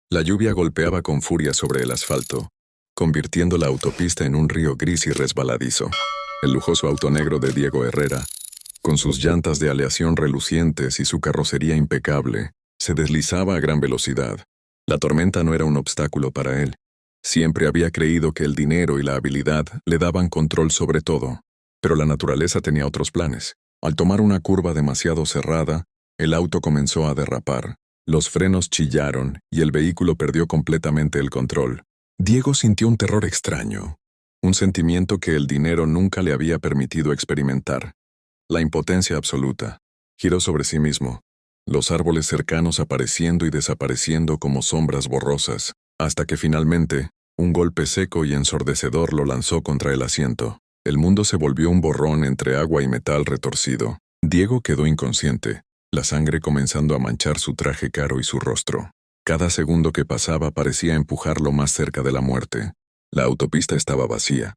La lluvia golpeaba con furia sobre el asfalto, convirtiendo la autopista en un río gris y resbaladizo. El lujoso auto negro de Diego Herrera, con sus llantas de aleación relucientes y su carrocería impecable, se deslizaba a gran velocidad. La tormenta no era un obstáculo para él. Siempre había creído que el dinero y la habilidad le daban control sobre todo. Pero la naturaleza tenía otros planes. Al tomar una curva demasiado cerrada, el auto comenzó a derrapar. Los frenos chillaron y el vehículo perdió completamente el control. Diego sintió un terror extraño, un sentimiento que el dinero nunca le había permitido experimentar. La impotencia absoluta. Giró sobre sí mismo, los árboles cercanos apareciendo y desapareciendo como sombras borrosas, hasta que finalmente, un golpe seco y ensordecedor lo lanzó contra el asiento. El mundo se volvió un borrón entre agua y metal retorcido. Diego quedó inconsciente, la sangre comenzando a manchar su traje caro y su rostro. Cada segundo que pasaba parecía empujarlo más cerca de la muerte. La autopista estaba vacía.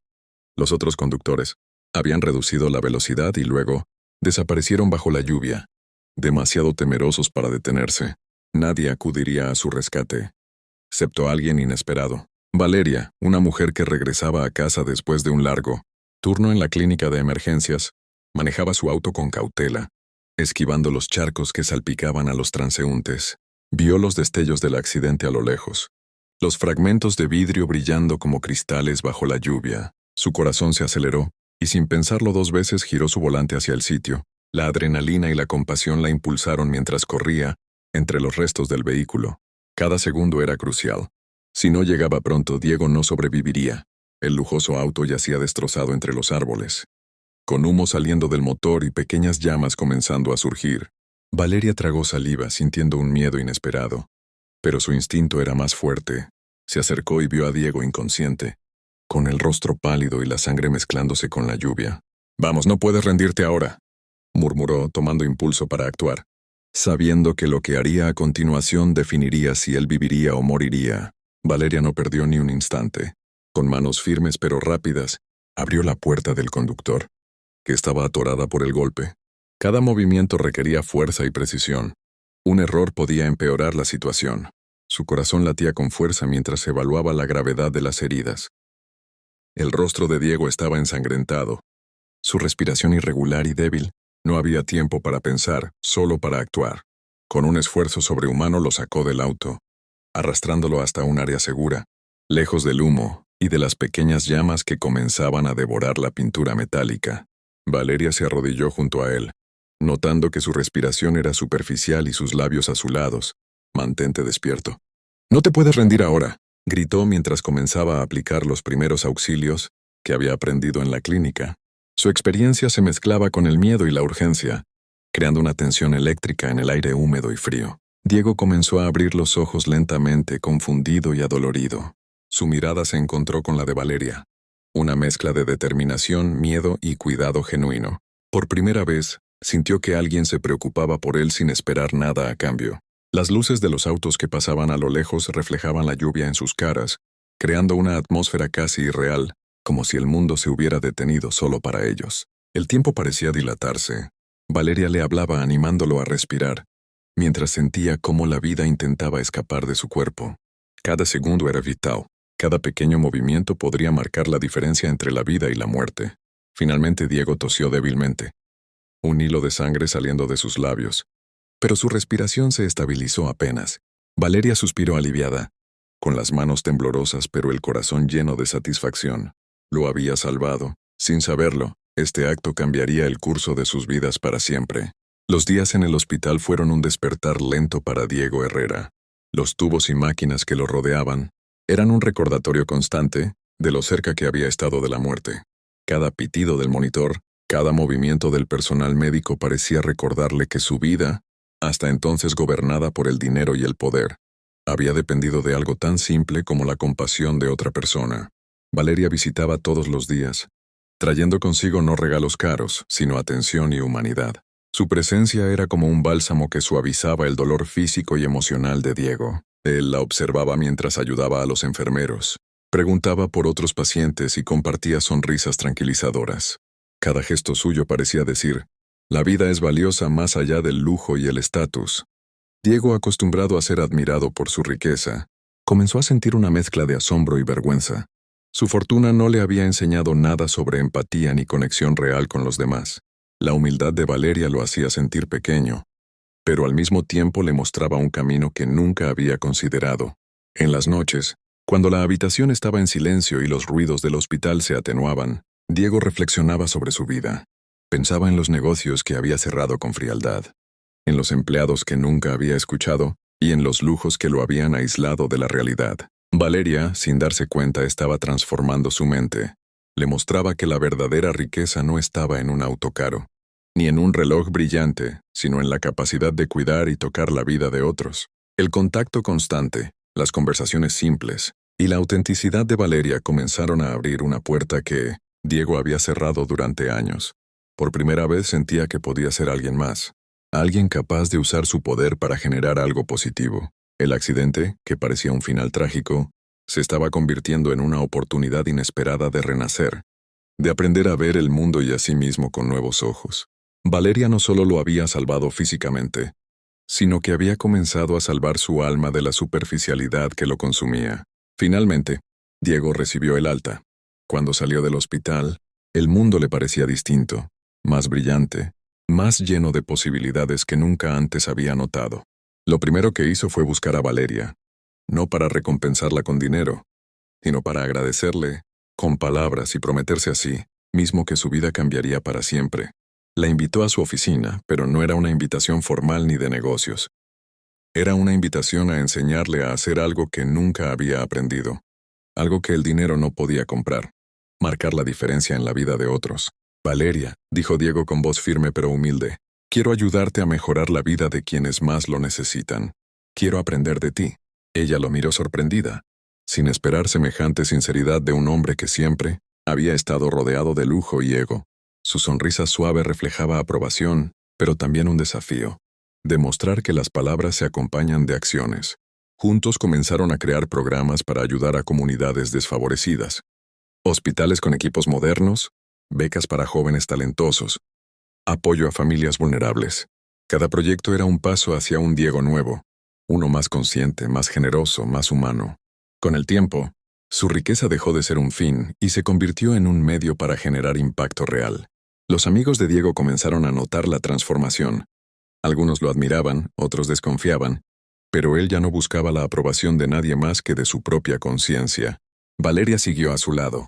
Los otros conductores habían reducido la velocidad y luego desaparecieron bajo la lluvia, demasiado temerosos para detenerse. Nadie acudiría a su rescate, excepto alguien inesperado. Valeria, una mujer que regresaba a casa después de un largo turno en la clínica de emergencias, manejaba su auto con cautela, esquivando los charcos que salpicaban a los transeúntes. Vio los destellos del accidente a lo lejos, los fragmentos de vidrio brillando como cristales bajo la lluvia. Su corazón se aceleró, y sin pensarlo dos veces giró su volante hacia el sitio. La adrenalina y la compasión la impulsaron mientras corría entre los restos del vehículo. Cada segundo era crucial. Si no llegaba pronto, Diego no sobreviviría. El lujoso auto yacía destrozado entre los árboles, con humo saliendo del motor y pequeñas llamas comenzando a surgir. Valeria tragó saliva, sintiendo un miedo inesperado. Pero su instinto era más fuerte. Se acercó y vio a Diego inconsciente, con el rostro pálido y la sangre mezclándose con la lluvia. «Vamos, no puedes rendirte ahora», murmuró, tomando impulso para actuar, sabiendo que lo que haría a continuación definiría si él viviría o moriría. Valeria no perdió ni un instante. Con manos firmes pero rápidas, abrió la puerta del conductor, que estaba atorada por el golpe. Cada movimiento requería fuerza y precisión. Un error podía empeorar la situación. Su corazón latía con fuerza mientras evaluaba la gravedad de las heridas. El rostro de Diego estaba ensangrentado, su respiración irregular y débil. No había tiempo para pensar, solo para actuar. Con un esfuerzo sobrehumano lo sacó del auto, arrastrándolo hasta un área segura, lejos del humo y de las pequeñas llamas que comenzaban a devorar la pintura metálica. Valeria se arrodilló junto a él, notando que su respiración era superficial y sus labios azulados. «Mantente despierto. No te puedes rendir ahora», gritó mientras comenzaba a aplicar los primeros auxilios que había aprendido en la clínica. Su experiencia se mezclaba con el miedo y la urgencia, creando una tensión eléctrica en el aire húmedo y frío. Diego comenzó a abrir los ojos lentamente, confundido y adolorido. Su mirada se encontró con la de Valeria, una mezcla de determinación, miedo y cuidado genuino. Por primera vez, sintió que alguien se preocupaba por él sin esperar nada a cambio. Las luces de los autos que pasaban a lo lejos reflejaban la lluvia en sus caras, creando una atmósfera casi irreal, como si el mundo se hubiera detenido solo para ellos. El tiempo parecía dilatarse. Valeria le hablaba animándolo a respirar, mientras sentía cómo la vida intentaba escapar de su cuerpo. Cada segundo era vital. Cada pequeño movimiento podría marcar la diferencia entre la vida y la muerte. Finalmente Diego tosió débilmente, un hilo de sangre saliendo de sus labios. Pero su respiración se estabilizó apenas. Valeria suspiró aliviada, con las manos temblorosas pero el corazón lleno de satisfacción. Lo había salvado. Sin saberlo, este acto cambiaría el curso de sus vidas para siempre. Los días en el hospital fueron un despertar lento para Diego Herrera. Los tubos y máquinas que lo rodeaban eran un recordatorio constante de lo cerca que había estado de la muerte. Cada pitido del monitor, cada movimiento del personal médico parecía recordarle que su vida, hasta entonces gobernada por el dinero y el poder, había dependido de algo tan simple como la compasión de otra persona. Valeria visitaba todos los días, trayendo consigo no regalos caros, sino atención y humanidad. Su presencia era como un bálsamo que suavizaba el dolor físico y emocional de Diego. Él la observaba mientras ayudaba a los enfermeros, preguntaba por otros pacientes y compartía sonrisas tranquilizadoras. Cada gesto suyo parecía decir, la vida es valiosa más allá del lujo y el estatus. Diego, acostumbrado a ser admirado por su riqueza, comenzó a sentir una mezcla de asombro y vergüenza. Su fortuna no le había enseñado nada sobre empatía ni conexión real con los demás. La humildad de Valeria lo hacía sentir pequeño, pero al mismo tiempo le mostraba un camino que nunca había considerado. En las noches, cuando la habitación estaba en silencio y los ruidos del hospital se atenuaban, Diego reflexionaba sobre su vida. Pensaba en los negocios que había cerrado con frialdad, en los empleados que nunca había escuchado y en los lujos que lo habían aislado de la realidad. Valeria, sin darse cuenta, estaba transformando su mente. Le mostraba que la verdadera riqueza no estaba en un auto caro, ni en un reloj brillante, sino en la capacidad de cuidar y tocar la vida de otros. El contacto constante, las conversaciones simples y la autenticidad de Valeria comenzaron a abrir una puerta que Diego había cerrado durante años. Por primera vez sentía que podía ser alguien más, alguien capaz de usar su poder para generar algo positivo. El accidente, que parecía un final trágico, se estaba convirtiendo en una oportunidad inesperada de renacer, de aprender a ver el mundo y a sí mismo con nuevos ojos. Valeria no solo lo había salvado físicamente, sino que había comenzado a salvar su alma de la superficialidad que lo consumía. Finalmente, Diego recibió el alta. Cuando salió del hospital, el mundo le parecía distinto, más brillante, más lleno de posibilidades que nunca antes había notado. Lo primero que hizo fue buscar a Valeria, no para recompensarla con dinero, sino para agradecerle, con palabras, y prometerse a sí mismo que su vida cambiaría para siempre. La invitó a su oficina, pero no era una invitación formal ni de negocios. Era una invitación a enseñarle a hacer algo que nunca había aprendido, algo que el dinero no podía comprar, marcar la diferencia en la vida de otros. Valeria, dijo Diego con voz firme pero humilde, quiero ayudarte a mejorar la vida de quienes más lo necesitan. Quiero aprender de ti. Ella lo miró sorprendida, sin esperar semejante sinceridad de un hombre que siempre había estado rodeado de lujo y ego. Su sonrisa suave reflejaba aprobación, pero también un desafío. Demostrar que las palabras se acompañan de acciones. Juntos comenzaron a crear programas para ayudar a comunidades desfavorecidas. Hospitales con equipos modernos, becas para jóvenes talentosos, apoyo a familias vulnerables. Cada proyecto era un paso hacia un Diego nuevo, uno más consciente, más generoso, más humano. Con el tiempo, su riqueza dejó de ser un fin y se convirtió en un medio para generar impacto real. Los amigos de Diego comenzaron a notar la transformación. Algunos lo admiraban, otros desconfiaban, pero él ya no buscaba la aprobación de nadie más que de su propia conciencia. Valeria siguió a su lado,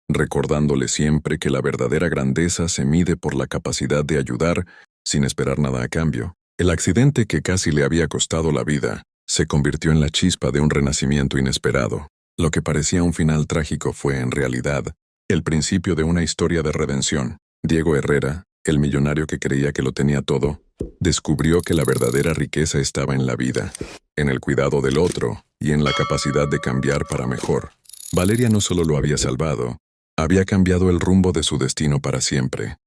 recordándole siempre que la verdadera grandeza se mide por la capacidad de ayudar sin esperar nada a cambio. El accidente que casi le había costado la vida se convirtió en la chispa de un renacimiento inesperado. Lo que parecía un final trágico fue, en realidad, el principio de una historia de redención. Diego Herrera, el millonario que creía que lo tenía todo, descubrió que la verdadera riqueza estaba en la vida, en el cuidado del otro y en la capacidad de cambiar para mejor. Valeria no solo lo había salvado, había cambiado el rumbo de su destino para siempre.